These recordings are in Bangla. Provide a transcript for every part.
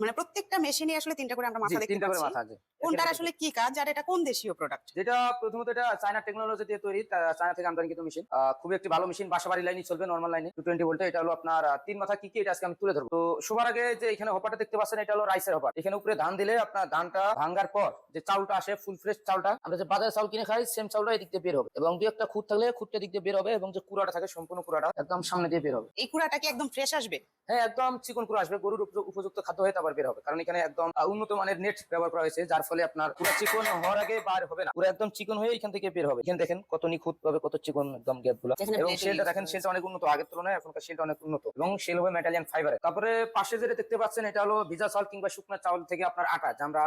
মানে প্রত্যেকটা মেশিনে আসলে তিনটা করে আমরা জি, মাথা দেখতে তিনটা করে পাচ্ছি। মাথা আছে। কোনটার আসলে কি কাজ আর এটা কোন দেশীয় প্রোডাক্ট? যেটা প্রথমত এটা চায়না টেকনোলজি দিয়ে তৈরি, চায়না থেকে আমদানিকৃত মেশিন। খুবই একটি ভালো মেশিন, বাসাবাড়ি লাইনে চলবে, নরমাল লাইনে 220 ভোল্টে। এটা হলো আপনার তিন মাথা কি এটা আজকে আমি তুলে ধরবো। তো সবার আগে যে এখানে হপারটা দেখতে পাচ্ছেন, এটা হলো রাইসের হপার। এখানে উপরে ধান দিলে আপনার ধানটা ভাঙ্গার পর যে চাউলটা আসে, ফুল ফ্রেশ চাউলটা, আমরা যে বাজারে চাউল কিনে খাই, সেম চাউলটা এই দিক দিয়ে বের হবে, এবং দু একটা খুঁত থাকলে খুঁতটা দিক দিয়ে বের হবে, এবং যে কুড়াটা থাকে সম্পূর্ণ কুড়াটা একদম সামনে দিয়ে বের হবে। এই কুড়াটা কি একদম ফ্রেশ আসবে? হ্যাঁ, একদম চিকন করে আসবে, গরুর উপযুক্ত খাদ্য হয়ে তারপর বের হবে। কারণ এখানে একদম উন্নত মানের নেট ব্যবহার করা হয়েছে, যার ফলে আপনার পুরো চিকন হওয়ার আগে বার হবে না, পুরো একদম চিকন হয়ে এখান থেকে বের হবে। এখানে দেখেন কত নিখুঁত ভাবে, কত চিকন একদম গ্যাপ গুলো। এবং শেলটা দেখেন, শেলটা অনেক উন্নত, আগের তুলনায় এখনকার শেলটা অনেক উন্নত, এবং শেল হবে মেটালিয়ান ফাইবারে। তারপরে পাশে যেটা দেখতে পাচ্ছেন, এটা হলো ভিজা চাউল কিংবা শুকনো চাউল থেকে আপনার আটা, যে আমরা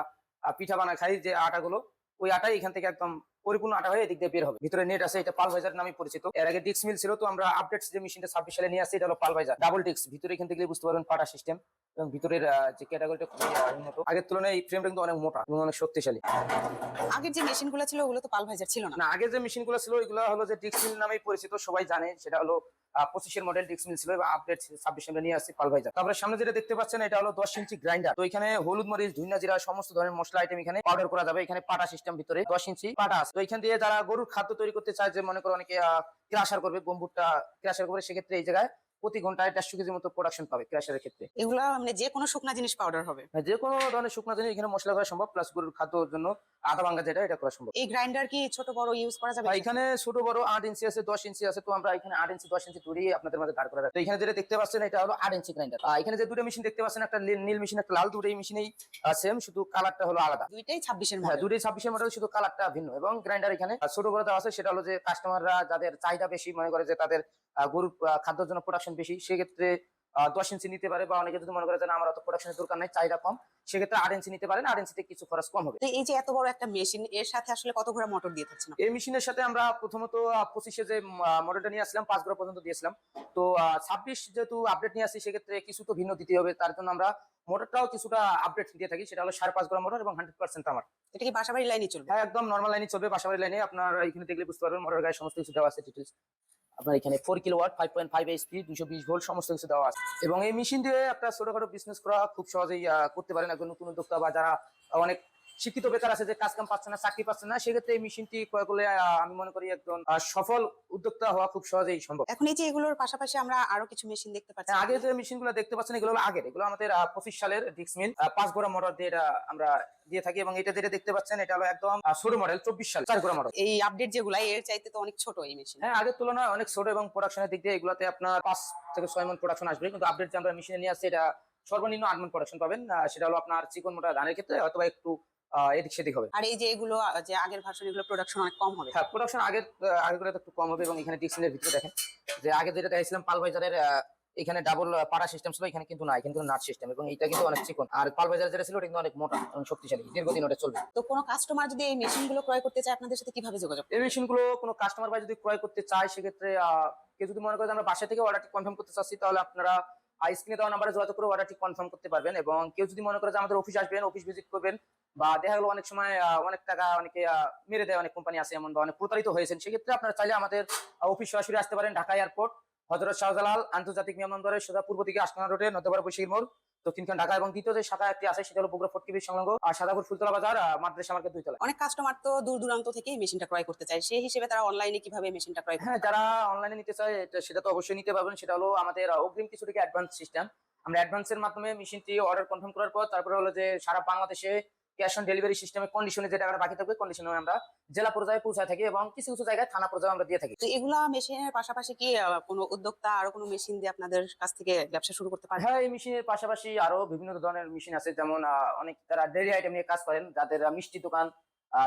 পিঠা বানা খাই যে আটাগুলো, ওই আটাই এখান থেকে একদম পরিপূর্ণ আটা হয়ে এদিক দিয়ে বের হবে। ভিতরে নেট আছে, এটা পালভাইজার নামে পরিচিত। এর আগে ডিক্স মিল ছিল, তো আমরা আপডেটস যে মেশিনটা 26 সালে নিয়ে আসছি, এটা হলো পালভাইজার ডাবল ডিক্স। ভিতরে এখান থেকে বুঝতে পারবেন পাটা সিস্টেম, এবং ভিতরের যে ক্যাটাগরিটা খুবই উন্নত। আগের তুলনায় এই ফ্রেমটা কিন্তু অনেক মোটা এবং অনেক শক্তিশালী। আগের যে মেশিনগুলো ছিল ওগুলো তো পালভাইজার ছিল না। না, আগের যে মেশিনগুলো ছিল এগুলো হলো যে ডিক্স মিল নামেই পরিচিত, সবাই জানে। সেটা হলো 25 মডেল ডিক্স মিল ছিল, এবং আপডেট 26 সালে নিয়ে আসছি পালভাইজার। তারপরে সামনে যেটা দেখতে পাচ্ছেন, এটা হলো 10 ইঞ্চি গ্রাইন্ডার। তো এখানে হলুদ মরিচ, ধনিয়া জিরা, সমস্ত ধরনের মশলা আইটেম এখানে পাউডার করা যাবে। এখানে পাটা সিস্টেম, ভিতরে 10 ইঞ্চি পাটা আছে। তো এখান দিয়ে যারা গরুর খাদ্য তৈরি করতে চায়, যে মনে করো অনেকে ক্রাশার করবে, গমভুট্টা ক্রাশার করবে, সেক্ষেত্রে এই জায়গায় প্রতি ঘন্টায় 150 কেজির মতো প্রোডাকশন পাবে ক্রাশারের ক্ষেত্রে। এগুলা মানে যে কোনো শুকনা জিনিস পাউডার হবে? হ্যাঁ, যে কোনো ধরনের শুকনো জিনিস এখানে মশলা করা সম্ভব, প্লাস গরুর খাদ্যের জন্য আদা ভাঙ্গা যেটা, এটা করা সম্ভব। এই গ্রাইন্ডার কি ছোট বড় ইউজ করা যাবে? এখানে ছোট বড় 8 ইঞ্চি আছে, 10 ইঞ্চি আছে। তো আমরা এখানে 8 ইঞ্চি 10 ইঞ্চি দূরে আপনাদের মাঝে দাঁড় করে রাখি। তো এখানে যেটা দেখতে পাচ্ছেন, এটা হলো 8 ইঞ্চি গ্রাইন্ডার। এখানে যে দুটো মেশিন দেখতে পাচ্ছেন, একটা নীল মেশিন, একটা লাল, দুটোই মেশিনেই সেম, শুধু কালারটা হলো আলাদা। দুইটাই 26 এর হ্যাঁ, মডেল। দুটোই 26 মডেল, শুধু কালারটা ভিন্ন। এবং গ্রাইন্ডার এখানে ছোট বড় দেওয়া আছে। সেটা হলো যে কাস্টমাররা যাদের চাহিদা বেশি, মনে করে যে তাদের গরুর খাদ্যের জন্য প্রোডাকশন বেশি, সেক্ষেত্রে 10 ইঞ্চি নিতে পারে। বা অনেকে যদি মনে করে যে না, আমার অত প্রোডাকশনের দরকার নাই, চাহিদা কম, সেক্ষেত্রে 8 ইঞ্চি নিতে পারেন। 8 ইঞ্চিতে কিছু খরচ কম হবে। তো এই যে এত বড় একটা মেশিন, এর সাথে আসলে কত ঘোড়া মোটর দিয়ে থাকছেন? এই মেশিনের সাথে আমরা প্রথমত 25-এ যে মডেলটা নিয়ে আসলাম, 5 ঘোড়া পর্যন্ত দিয়েছিলাম। তো 26 যেহেতু আপডেট নিয়ে আসছি, সেক্ষেত্রে কিছু তো ভিন্ন দিতে হবে। তার জন্য আমরা মোটরটাও কিছুটা আপডেট দিয়ে থাকি। সেটা হলো 5.5 ঘোড়া মোটর, এবং 100% আমার। এটা কি বাসাবাড়ি লাইনে চলবে? হ্যাঁ, একদম নর্মাল লাইনে চলবে, বাসাবাড়ি লাইনে। আপনার এখানে দেখলে বুঝতে পারবেন, মোটর গায়ে সমস্ত কিছু দেওয়া আছে, ডিটেলস। আপনার এখানে 4 কিলোওয়াট, 5.5 এইচপি, 220 ভোল্ট, সমস্ত কিছু দেওয়া আছে। এবং এই মেশিন দিয়ে একটা ছোটখাটো বিজনেস করা খুব সহজেই করতে পারেন একজন নতুন উদ্যোক্তা, বা যারা অনেক শিক্ষিত বেকার আছে, যে কাজ কাম পাচ্ছে না, চাকরি পাচ্ছে না, সেক্ষেত্রে এই মেশিনটি ক্রয় করলে আমি মনে করি একজন সফল উদ্যোক্তা হওয়া খুব সহজেই সম্ভব। এখন এই যে এগুলোর পাশাপাশি আমরা আরো কিছু মেশিন দেখতে পাচ্ছি। আগে যে মেশিন গুলো দেখতে পাচ্ছেন, এগুলো হলো আগের। এগুলো আমাদের 25 সালের ডিক্স মিল 5 ঘোড়া মোটর দিয়ে এটা আমরা দিয়ে থাকি। এবং এটা যেটা দেখতে পাচ্ছেন, এটা হলো একদম ছোট মডেল, 24 সাল 4 ঘোড়া মোটর। এই আপডেট যেগুলা এর চাইতে তো অনেক ছোট এই মেশিন। হ্যাঁ, আগের তুলনায় অনেক ছোট, এবং প্রোডাকশনের দিক দিয়ে এগুলাতে আপনার 5 থেকে 6 মণ প্রোডাকশন আসবে। কিন্তু আপডেট যে আমরা মেশিনে নিয়ে আসছি, এটা সর্বনিম্ন 8 মণ প্রোডাকশন পাবেন। সেটা হলো আপনার চিকন মোটা ধানের ক্ষেত্রে অথবা একটু এদিক সেদিক হবে। আর এই যে এগুলো যে আগের ভার্সন, এগুলো প্রোডাকশন অনেক কম হবে। হ্যাঁ, প্রোডাকশন আগের একটু কম হবে। এবং এখানে ডিক্সেলের ভিতরে দেখেন, যে আগে যেটা দেখাইছিলাম পালভাইজারের, এখানে ডাবল পাড়া সিস্টেম ছিল, এখানে কিন্তু না, এখানে কিন্তু নাট সিস্টেম। এবং এটা কিন্তু অনেক চিকন। আর পালভাইজার যেটা ছিল, এটা কিন্তু অনেক মোটা এবং শক্তিশালী, দীর্ঘদিন ওটা চলবে। তো কোনো কাস্টমার যদি এই মেশিন গুলো ক্রয় করতে চায়, আপনাদের সাথে কিভাবে যোগাযোগ? এই মেশিন গুলো কোনো কাস্টমার ভাই যদি ক্রয় করতে চায়, সেক্ষেত্রে কেউ যদি মনে করে যে আমরা বাসা থেকে অর্ডারটি কনফার্ম করতে চাচ্ছি, তাহলে আপনারা স্ক্রিনে দেওয়া নাম্বারে যোগাযোগ করে অর্ডারটি কনফার্ম করতে পারবেন। এবং কেউ যদি মনে করে যে আমাদের অফিস আসবেন, অফিস ভিজিট করবেন, বা দেখা গেলো অনেক সময় অনেক টাকা অনেকে মেরে দেয়, অনেক কোম্পানি আছে এমন, বা অনেক প্রতারিত হয়েছেন, সেক্ষেত্রে আপনারা চাইলে আমাদের অফিস সরাসরি আসতে পারেন। ঢাকা এয়ারপোর্ট, হযরত শাহজালাল আন্তর্জাতিক বিমানবন্দরের সোজা পূর্ব দিকে আশকানা রোডে, নদীপাড়া বৈশাখী মোড়, দক্ষিণখান ঢাকা। এবং দ্বিতীয় যে শাখা একটি আছে, সেটা হলো বগুড়া ফোর্ট টিভির সংলগ্ন আর সাদাপুর ফুলতলা বাজার, মাদ্রাসা মার্কেট 2 তলা। অনেক কাস্টমার তো দূর দূরান্ত থেকে এই মেশিনটা ক্রয় করতে চায়, সেই হিসেবে তারা অনলাইনে কিভাবে মেশিনটা ক্রয় করবে? হ্যাঁ, যারা অনলাইনে নিতে চায়, সেটা তো অবশ্যই নিতে পারবেন। সেটা হলো আমাদের অগ্রিম কিছু টাকা অ্যাডভান্স সিস্টেম। আমরা অ্যাডভান্সের মাধ্যমে মেশিনটি অর্ডার কনফার্ম করার পর, তারপরে হলো যে সারা বাংলাদেশে ক্যাশ অন ডেলিভারি সিস্টেমে কন্ডিশনে যে টাকাটা বাকি থাকবে, কন্ডিশনে আমরা জেলা পর্যায়ে পৌঁছায় থাকি, এবং কিছু কিছু জায়গায় থানা পর্যায়ে আমরা দিয়ে থাকি। তো এগুলা মেশিনের পাশাপাশি কি কোনো উদ্যোক্তা আরো কোনো মেশিন দিয়ে আপনাদের কাছ থেকে ব্যবসা শুরু করতে পারে? হ্যাঁ, এই মেশিনের পাশাপাশি আরো বিভিন্ন ধরনের মেশিন আছে। যেমন অনেক তারা ডেইরি আইটেম নিয়ে কাজ করেন, যাদের মিষ্টি দোকান,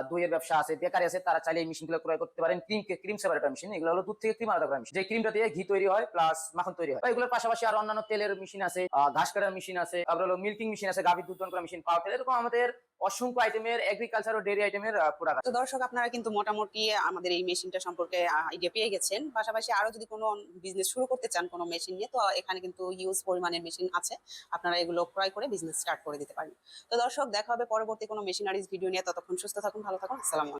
দইয়ের ব্যবসা আছে, বেকারি আছে, তারা চাইলে এই মেশিনগুলো ক্রয় করতে পারেন। ক্রিম সেপারেটর মেশিন, এগুলো হলো দুধ থেকে ক্রিম আলাদা করা মেশিন, যে ক্রিমটা দিয়ে ঘি তৈরি হয় প্লাস মাখন তৈরি হয়। এগুলোর পাশাপাশি আর অন্যান্য তেলের মেশিন আছে, ঘাস কাটার মেশিন আছে, তারপরে হলো মিল্কিং মেশিন আছে, গাভীর দুধ দহন করা মেশিন, পাওয়ার টিলার, এরকম আমাদের অসংখ্য আইটেমের এগ্রিকালচার ও ডেইরি আইটেমের প্রোডাক্ট। তো দর্শক, আপনারা কিন্তু মোটামুটি আমাদের এই মেশিনটা সম্পর্কে আইডিয়া পেয়ে গেছেন। পাশাপাশি আরো যদি কোনো বিজনেস শুরু করতে চান কোনো মেশিন নিয়ে, তো এখানে কিন্তু ইউজ পরিমাণের মেশিন আছে, আপনারা এগুলো ক্রয় করে বিজনেস স্টার্ট করে দিতে পারেন। তো দর্শক, দেখা হবে পরবর্তী কোনো মেশিনারিজ ভিডিও নিয়ে। ততক্ষণ সুস্থ থাকুন, ভালো থাকুন, আসসালামু আলাইকুম।